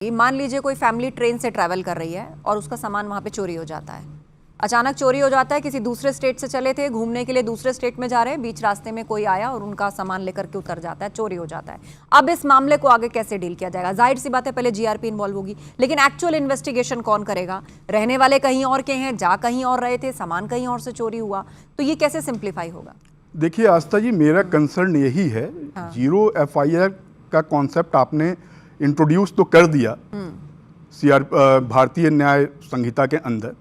मान लीजिए कोई फैमिली ट्रेन से ट्रैवल कर रही है और उसका सामान वहां पे चोरी हो जाता है। अचानक चोरी हो जाता है, किसी दूसरे स्टेट से चले थे, घूमने के लिए दूसरे स्टेट में जा रहे हैं, बीच रास्ते में कोई आया और उनका सामान लेकर के उतर जाता है, चोरी हो जाता है। अब इस मामले को आगे कैसे डील किया जाएगा? जाहिर सी बात है पहले जीआरपी इन्वॉल्व होगी, लेकिन एक्चुअल इन्वेस्टिगेशन कौन करेगा? रहने वाले कहीं और के हैं, जा कहीं और रहे थे, सामान कहीं और से चोरी हुआ, तो ये कैसे सिंप्लीफाई होगा? देखिए आस्था जी, मेरा कंसर्न यही है, जीरो एफआईआर का कॉन्सेप्ट आपने इंट्रोड्यूस तो कर दिया भारतीय न्याय संहिता के अंदर,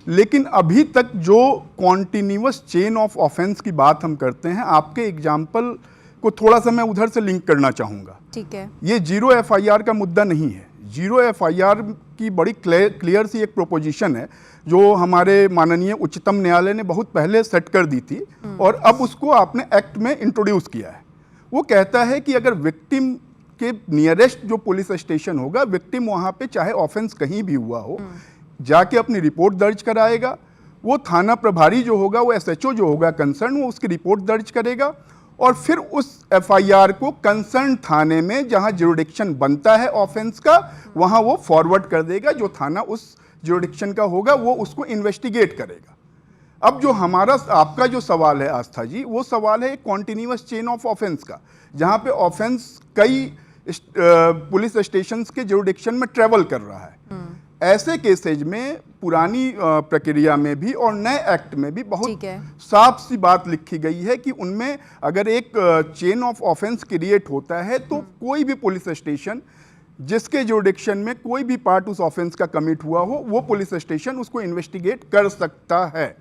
लेकिन अभी तक जो कॉन्टिन्यूअस चेन ऑफ ऑफेंस की बात हम करते हैं, आपके एग्जाम्पल को थोड़ा सा मैं उधर से लिंक करना चाहूँगा। ठीक है, ये जीरो एफआईआर का मुद्दा नहीं है। जीरो एफआईआर की बड़ी क्लियर सी एक प्रोपोजिशन है जो हमारे माननीय उच्चतम न्यायालय ने बहुत पहले सेट कर दी थी और अब उसको आपने एक्ट में इंट्रोड्यूस किया है। वो कहता है कि अगर विक्टिम के नियरेस्ट जो पुलिस स्टेशन होगा, विक्टिम वहाँ पे चाहे ऑफेंस कहीं भी हुआ हो, जाके अपनी रिपोर्ट दर्ज कराएगा। वो थाना प्रभारी जो होगा, वो एसएचओ जो होगा कंसर्न, वो उसकी रिपोर्ट दर्ज करेगा और फिर उस एफआईआर को कंसर्न थाने में जहां ज्यूरिडिक्शन बनता है ऑफेंस का, वहां वो फॉरवर्ड कर देगा। जो थाना उस ज्यूरिडिक्शन का होगा वो उसको इन्वेस्टिगेट करेगा। अब जो हमारा आपका जो सवाल है आस्था जी, वो सवाल है कॉन्टिन्यूअस चेन ऑफ ऑफेंस का, जहां पे ऑफेंस कई पुलिस स्टेशंस के ज्यूरिडिक्शन में ट्रेवल कर रहा है। ऐसे केसेज में पुरानी प्रक्रिया में भी और नए एक्ट में भी बहुत साफ सी बात लिखी गई है कि उनमें अगर एक चेन ऑफ ऑफेंस क्रिएट होता है तो कोई भी पुलिस स्टेशन जिसके ज्यूरिडिक्शन में कोई भी पार्ट उस ऑफेंस का कमिट हुआ हो, वो पुलिस स्टेशन उसको इन्वेस्टिगेट कर सकता है।